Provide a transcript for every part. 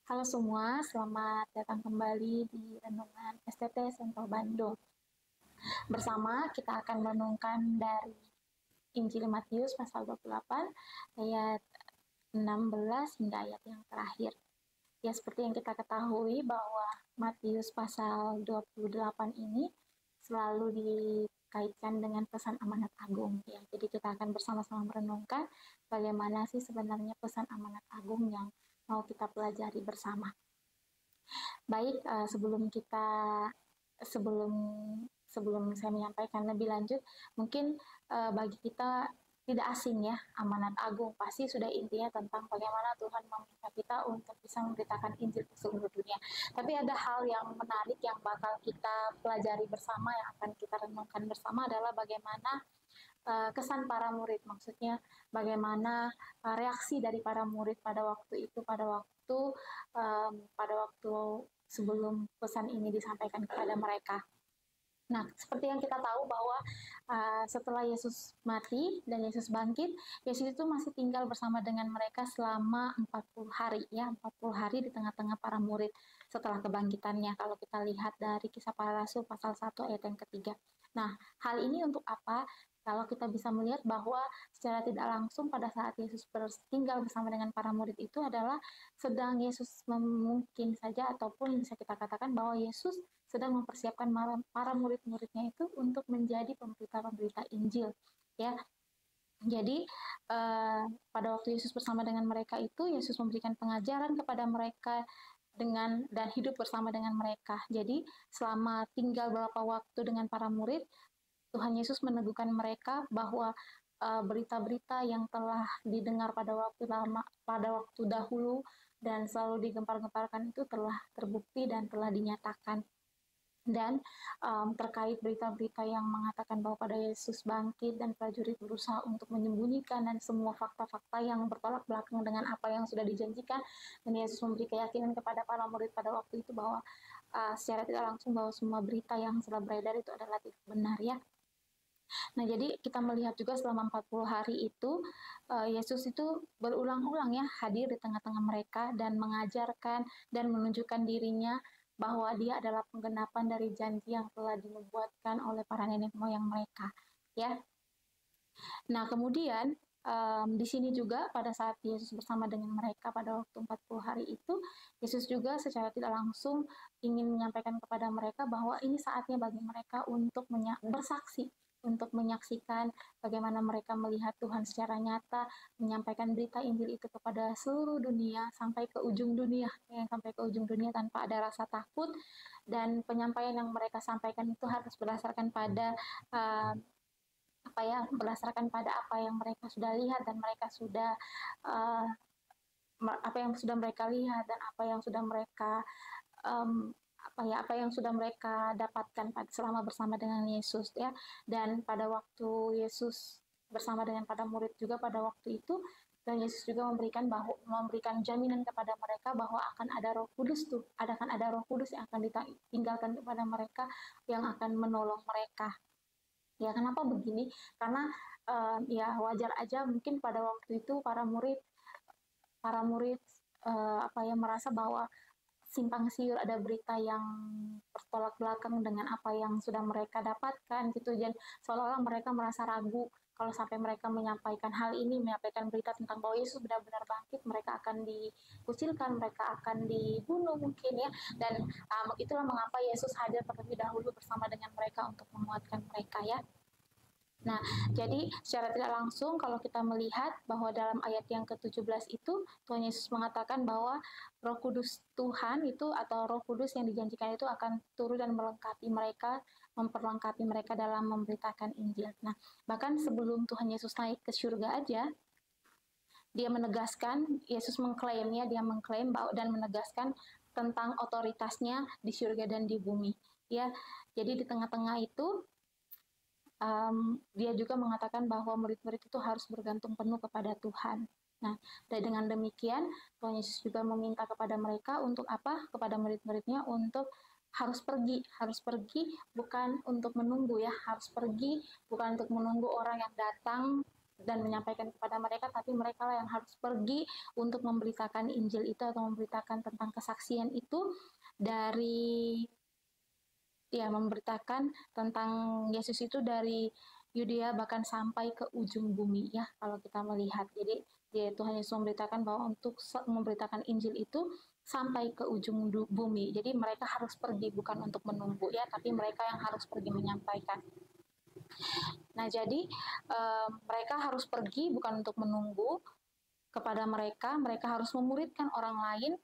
Halo semua, selamat datang kembali di Renungan STT Sentral Bandung. Bersama kita akan merenungkan dari Injil Matius pasal 28 ayat 16 hingga ayat yang terakhir. Ya, seperti yang kita ketahui bahwa Matius pasal 28 ini selalu dikaitkan dengan pesan amanat agung. Ya, jadi kita akan bersama-sama merenungkan bagaimana sih sebenarnya pesan amanat agung yang mau kita pelajari bersama. Baik, sebelum sebelum saya menyampaikan lebih lanjut, mungkin bagi kita tidak asing ya, amanat agung pasti sudah intinya tentang bagaimana Tuhan meminta kita untuk bisa memberitakan Injil ke seluruh dunia. Tapi ada hal yang menarik yang bakal kita pelajari bersama, yang akan kita renungkan bersama adalah bagaimana kesan para murid, maksudnya bagaimana reaksi dari para murid pada waktu itu, pada waktu sebelum pesan ini disampaikan kepada mereka. Nah, seperti yang kita tahu bahwa setelah Yesus mati dan Yesus bangkit, Yesus itu masih tinggal bersama dengan mereka selama 40 hari, ya, 40 hari di tengah-tengah para murid setelah kebangkitannya. Kalau kita lihat dari Kisah Para Rasul pasal 1 ayat yang ketiga. Nah, hal ini untuk apa? Kalau kita bisa melihat bahwa secara tidak langsung pada saat Yesus tinggal bersama dengan para murid itu adalah sedang Yesus mungkin saja ataupun bisa kita katakan bahwa Yesus sedang mempersiapkan para murid-muridnya itu untuk menjadi pemberita-pemberita Injil, ya. Jadi pada waktu Yesus bersama dengan mereka itu, Yesus memberikan pengajaran kepada mereka dan hidup bersama dengan mereka. Jadi selama tinggal beberapa waktu dengan para murid, Tuhan Yesus meneguhkan mereka bahwa berita-berita yang telah didengar pada waktu dahulu dan selalu digempar-gemparkan itu telah terbukti dan telah dinyatakan. Dan terkait berita-berita yang mengatakan bahwa pada Yesus bangkit dan prajurit berusaha untuk menyembunyikan dan semua fakta-fakta yang bertolak belakang dengan apa yang sudah dijanjikan, dan Yesus memberi keyakinan kepada para murid pada waktu itu bahwa secara tidak langsung bahwa semua berita yang sudah beredar itu adalah tidak benar, ya. Nah, jadi kita melihat juga selama 40 hari itu, Yesus itu berulang-ulang ya hadir di tengah-tengah mereka dan mengajarkan dan menunjukkan dirinya bahwa dia adalah penggenapan dari janji yang telah dinubuatkan oleh para nenek moyang mereka, ya. Nah, kemudian di sini juga pada saat Yesus bersama dengan mereka pada waktu 40 hari itu, Yesus juga secara tidak langsung ingin menyampaikan kepada mereka bahwa ini saatnya bagi mereka untuk bersaksi, untuk menyaksikan bagaimana mereka melihat Tuhan secara nyata, menyampaikan berita Injil itu kepada seluruh dunia, sampai ke ujung dunia, ya, sampai ke ujung dunia tanpa ada rasa takut, dan penyampaian yang mereka sampaikan itu harus berdasarkan pada berdasarkan pada apa yang mereka sudah lihat dan mereka sudah apa yang sudah mereka lihat dan apa yang sudah mereka dapatkan selama bersama dengan Yesus, ya. Dan pada waktu Yesus bersama dengan para murid juga pada waktu itu, dan Yesus juga memberikan jaminan kepada mereka bahwa akan ada Roh Kudus yang akan ditinggalkan kepada mereka, yang akan menolong mereka. Ya, kenapa begini? Karena ya wajar aja mungkin pada waktu itu para murid merasa bahwa simpang siur, ada berita yang bertolak belakang dengan apa yang sudah mereka dapatkan gitu, dan seolah-olah mereka merasa ragu kalau sampai mereka menyampaikan berita tentang bahwa Yesus benar-benar bangkit, mereka akan dikucilkan, mereka akan dibunuh mungkin, ya. Dan itulah mengapa Yesus hadir terlebih dahulu bersama dengan mereka untuk menguatkan mereka, ya. Nah, jadi secara tidak langsung kalau kita melihat bahwa dalam ayat yang ke-17 itu, Tuhan Yesus mengatakan bahwa Roh Kudus Tuhan itu, atau Roh Kudus yang dijanjikan itu akan turun dan memperlengkapi mereka dalam memberitakan Injil. Nah, bahkan sebelum Tuhan Yesus naik ke surga aja, Yesus mengklaim bahwa dan menegaskan tentang otoritasnya di surga dan di bumi. Ya, jadi di tengah-tengah itu dia juga mengatakan bahwa murid-murid itu harus bergantung penuh kepada Tuhan. Nah, dan dengan demikian, Tuhan Yesus juga meminta kepada mereka untuk apa? Kepada murid-muridnya untuk harus pergi bukan untuk menunggu, ya, harus pergi bukan untuk menunggu orang yang datang dan menyampaikan kepada mereka, tapi mereka lah yang harus pergi untuk memberitakan Injil itu atau memberitakan tentang kesaksian itu dari ya memberitakan tentang Yesus itu dari Yudea bahkan sampai ke ujung bumi ya kalau kita melihat. Jadi ya, Tuhan Yesus memberitakan bahwa untuk memberitakan Injil itu sampai ke ujung bumi. Jadi mereka harus pergi bukan untuk menunggu ya, tapi mereka yang harus pergi menyampaikan. Nah, jadi mereka harus pergi bukan untuk menunggu kepada mereka harus memuridkan orang lain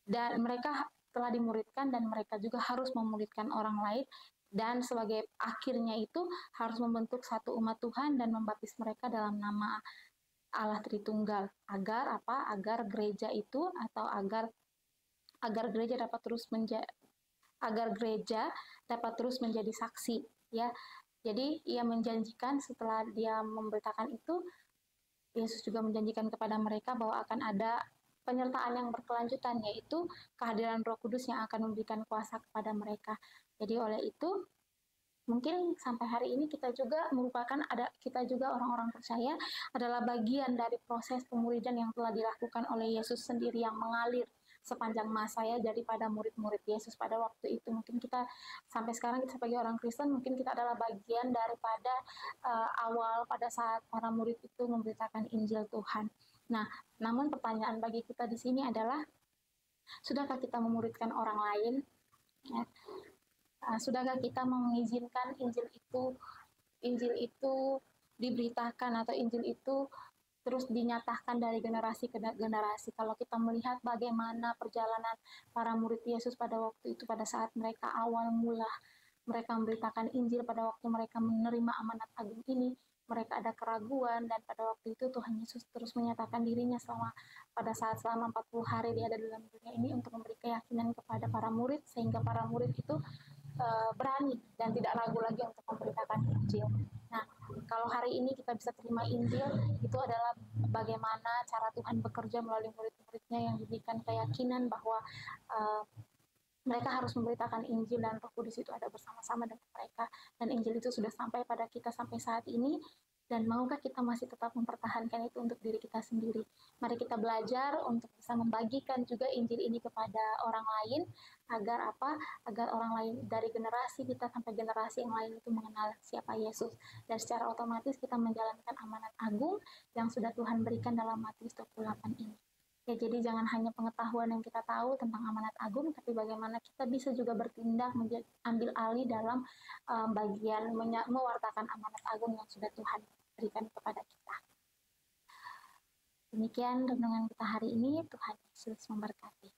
dan mereka telah dimuridkan dan mereka juga harus memuridkan orang lain dan sebagai akhirnya itu harus membentuk satu umat Tuhan dan membaptis mereka dalam nama Allah Tritunggal agar apa? Agar gereja itu atau agar gereja dapat terus menjadi saksi ya. Jadi ia menjanjikan setelah dia memberitakan itu, Yesus juga menjanjikan kepada mereka bahwa akan ada penyertaan yang berkelanjutan, yaitu kehadiran Roh Kudus yang akan memberikan kuasa kepada mereka. Jadi oleh itu, mungkin sampai hari ini kita juga kita juga orang-orang percaya adalah bagian dari proses pemuridan yang telah dilakukan oleh Yesus sendiri yang mengalir sepanjang masa ya daripada murid-murid Yesus pada waktu itu. Mungkin kita sampai sekarang kita sebagai orang Kristen mungkin kita adalah bagian daripada awal pada saat para murid itu memberitakan Injil Tuhan. Nah, namun pertanyaan bagi kita di sini adalah sudahkah kita memuridkan orang lain? Ya. Sudahkah kita mengizinkan Injil itu diberitakan atau Injil itu terus dinyatakan dari generasi ke generasi. Kalau kita melihat bagaimana perjalanan para murid Yesus pada waktu itu, pada saat mereka awal mula mereka memberitakan Injil, pada waktu mereka menerima amanat agung ini, mereka ada keraguan, dan pada waktu itu Tuhan Yesus terus menyatakan dirinya selama 40 hari dia ada dalam dunia ini untuk memberi keyakinan kepada para murid, sehingga para murid itu berani dan tidak ragu lagi untuk memberitakan Injil. Nah, kalau hari ini kita bisa terima Injil, itu adalah bagaimana cara Tuhan bekerja melalui murid-muridnya yang diberikan keyakinan bahwa mereka harus memberitakan Injil dan Roh Kudus itu ada bersama-sama dengan mereka. Dan Injil itu sudah sampai pada kita sampai saat ini. Dan maukah kita masih tetap mempertahankan itu untuk diri kita sendiri? Mari kita belajar untuk bisa membagikan juga Injil ini kepada orang lain, agar apa? Agar orang lain dari generasi kita sampai generasi yang lain itu mengenal siapa Yesus. Dan secara otomatis kita menjalankan amanat agung yang sudah Tuhan berikan dalam Matius 28 ini. Ya, jadi jangan hanya pengetahuan yang kita tahu tentang amanat agung, tapi bagaimana kita bisa juga bertindak, ambil alih dalam bagian mewartakan amanat agung yang sudah Tuhan berikan kepada kita. Demikian renungan kita hari ini. Tuhan Yesus memberkati.